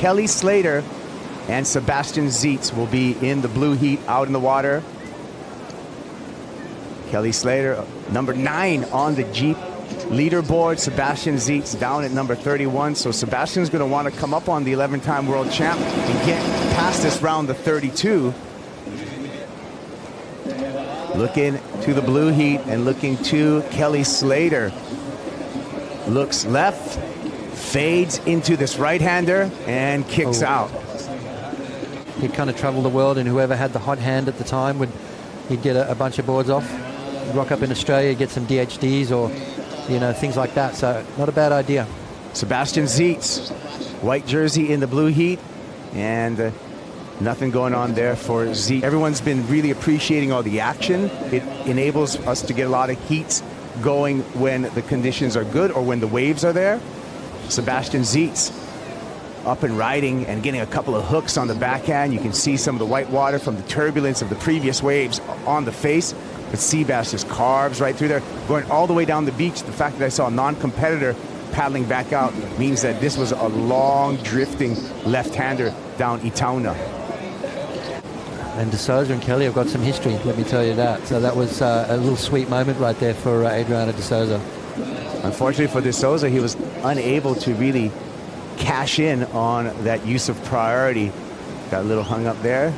Kelly Slater and Sebastian Zietz will be in the blue heat out in the water. Kelly Slater, number 9 on the Jeep leaderboard. Sebastian Zietz down at number 31. So Sebastian's going to want to come up on the 11-time world champ and get past this round of 32. Looking to the blue heat and looking to Kelly Slater. Looks left, fades into this right-hander and kicks out. He'd kind of travel the world, and whoever had the hot hand at the time he'd get a bunch of boards off. Rock up in Australia, get some DHDs or, you know, things like that. So not a bad idea. Sebastian Zietz, white jersey in the blue heat, and nothing going on there for Zietz. Everyone's been really appreciating all the action. It enables us to get a lot of heats going when the conditions are good or when the waves are there. Sebastian Zietz up and riding and getting a couple of hooks on the backhand. You can see some of the white water from the turbulence of the previous waves on the face. But Seabass just carves right through there, going all the way down the beach. The fact that I saw a non-competitor paddling back out means that this was a long drifting left-hander down Itauna. And De Souza and Kelly have got some history, let me tell you that. So that was a little sweet moment right there for Adriano De Souza. Unfortunately for De Souza, he was unable to really cash in on that use of priority. Got a little hung up there.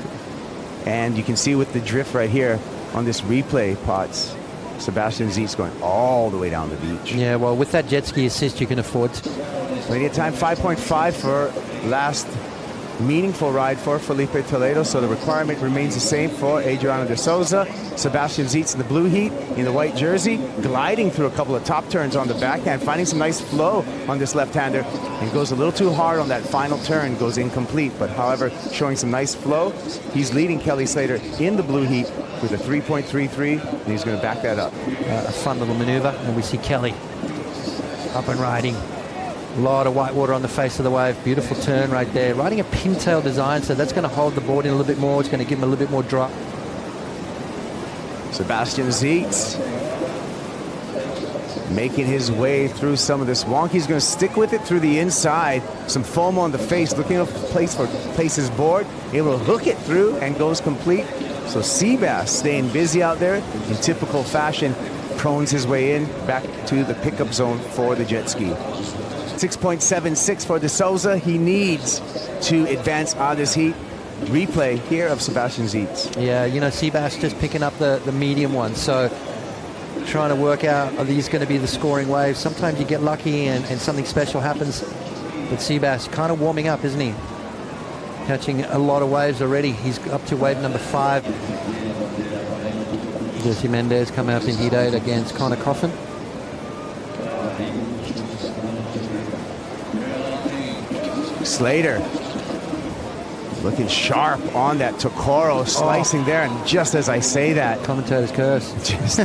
And you can see with the drift right here on this replay, Potts, Sebastian Zietz going all the way down the beach. Yeah, well, with that jet ski assist, you can afford to. Waiting time 5.5 for last meaningful ride for Felipe Toledo, so the requirement remains the same for Adriano De Souza. Sebastian Zietz in the blue heat, in the white jersey, gliding through a couple of top turns on the backhand, finding some nice flow on this left-hander, and goes a little too hard on that final turn, goes incomplete, but however, showing some nice flow. He's leading Kelly Slater in the blue heat with a 3.33, and he's going to back that up. A fun little maneuver, and we see Kelly up and riding. A lot of white water on the face of the wave. Beautiful turn right there. Riding a pintail design, so that's going to hold the board in a little bit more. It's going to give him a little bit more drop. Sebastian Zietz making his way through some of this wonk. He's going to stick with it through the inside. Some foam on the face, looking for place his board. Able to hook it through and goes complete. So Seabass staying busy out there in typical fashion. Prones his way in back to the pickup zone for the jet ski. 6.76 for De Souza. He needs to advance out of this heat. Replay here of Sebastian Zietz. Yeah, you know, Seabass just picking up the medium one. So trying to work out, are these going to be the scoring waves? Sometimes you get lucky and something special happens. But Seabass kind of warming up, isn't he? Catching a lot of waves already. He's up to wave number 5. Jesse Mendez come out in heat 8 against Connor Coffin. Slater looking sharp on that Tokoro, slicing there, and just as I say that, commentator's curse, just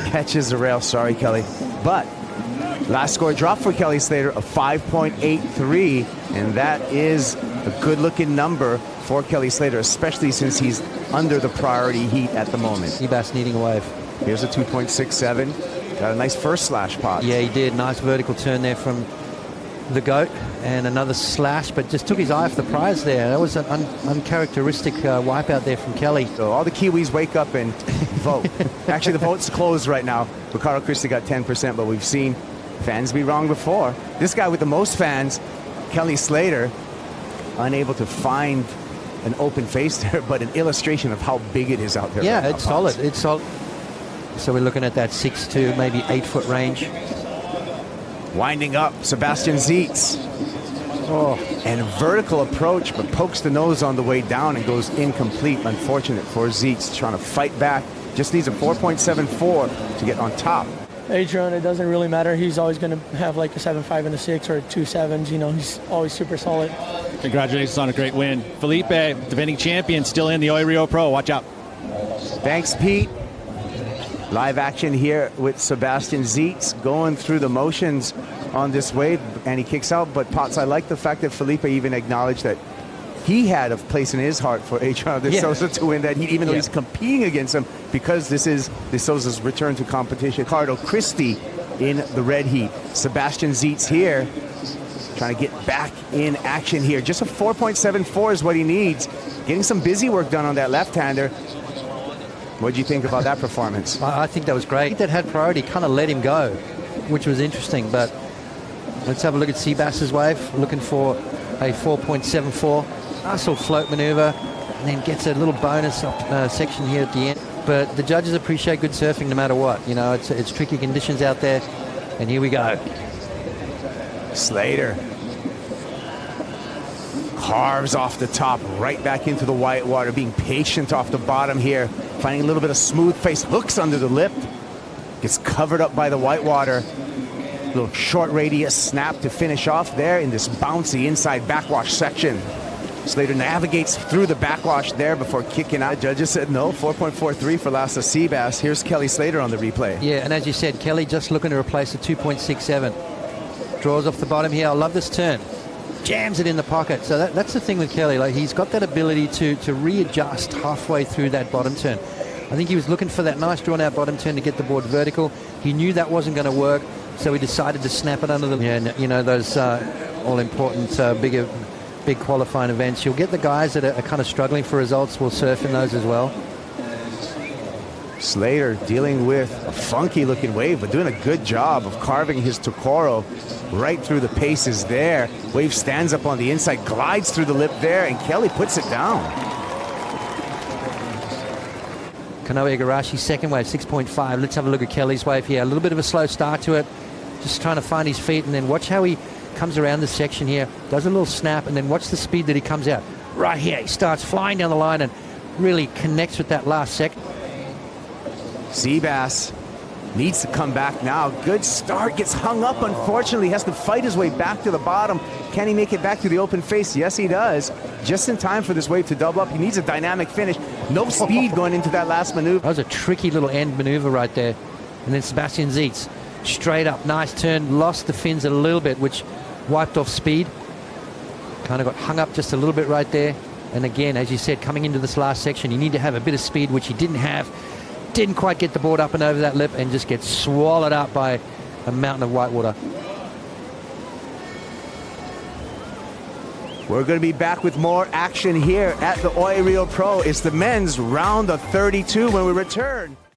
catches the rail. Sorry, Kelly. But last score drop for Kelly Slater of 5.83, and that is a good-looking number for Kelly Slater, especially since he's under the priority heat at the moment. Seabass needing a wave. Here's a 2.67. Got a nice first slash pot. Yeah, he did. Nice vertical turn there from the goat, and another slash, but just took his eye off the prize there. That was an uncharacteristic wipeout there from Kelly. So all the Kiwis wake up and vote. Actually, the vote's closed right now. Ricardo Christie got 10%, but we've seen fans be wrong before. This guy with the most fans, Kelly Slater, unable to find an open face there, but an illustration of how big it is out there. Yeah, right it's solid. It's solid. So we're looking at that 6 to maybe 8 foot range. Winding up, Sebastian Zietz. And vertical approach, but pokes the nose on the way down and goes incomplete. Unfortunate for Zietz, trying to fight back. Just needs a 4.74 to get on top. Adrian, it doesn't really matter. He's always going to have like a 7.5 and a 6 or 2 7s. You know, he's always super solid. Congratulations on a great win. Felipe, defending champion, still in the Oi Rio Pro. Watch out. Thanks, Pete. Live action here with Sebastian Zietz going through the motions on this wave, and he kicks out. But Potts, I like the fact that Felipe even acknowledged that he had a place in his heart for Adriano De Souza to win that heat, even though he's competing against him, because this is De Souza's return to competition. Ricardo Christie in the red heat. Sebastian Zietz here trying to get back in action here. Just a 4.74 is what he needs. Getting some busy work done on that left-hander. What do you think about that performance? I think that was great. That had priority, kind of let him go, which was interesting. But let's have a look at Seabass's wave, looking for a 4.74. Nice little float maneuver, and then gets a little bonus section here at the end. But the judges appreciate good surfing no matter what. You know, it's tricky conditions out there. And here we go. Slater carves off the top, right back into the white water, being patient off the bottom here, finding a little bit of smooth face, hooks under the lip, gets covered up by the white water. Little short radius snap to finish off there in this bouncy inside backwash section. Slater navigates through the backwash there before kicking out. Judges said no, 4.43 for Lasse Seabass. Here's Kelly Slater on the replay. Yeah, and as you said, Kelly just looking to replace a 2.67. Draws off the bottom here. I love this turn. Jams it in the pocket. So that's the thing with Kelly. Like, he's got that ability to readjust halfway through that bottom turn. I think he was looking for that nice drawn-out bottom turn to get the board vertical. He knew that wasn't going to work, so he decided to snap it under the... Yeah, you know, those all-important big qualifying events. You'll get the guys that are kind of struggling for results will surf in those as well. Slater dealing with a funky looking wave, but doing a good job of carving his Tokoro right through the paces there. Wave stands up on the inside, glides through the lip there, and Kelly puts it down. Kanoe Igarashi's second wave, 6.5. Let's have a look at Kelly's wave here. A little bit of a slow start to it, just trying to find his feet, and then watch how he comes around this section here, does a little snap, and then watch the speed that he comes out. Right here, he starts flying down the line and really connects with that last second. Seabass needs to come back now. Good start, gets hung up, unfortunately. Has to fight his way back to the bottom. Can he make it back to the open face? Yes, he does. Just in time for this wave to double up. He needs a dynamic finish. No speed going into that last maneuver. That was a tricky little end maneuver right there. And then Sebastian Zietz, straight up, nice turn, lost the fins a little bit, which wiped off speed. Kind of got hung up just a little bit right there. And again, as you said, coming into this last section, you need to have a bit of speed, which he didn't have. Didn't quite get the board up and over that lip, and just gets swallowed up by a mountain of white water. We're going to be back with more action here at the Oi Rio Pro. It's the men's round of 32 when we return.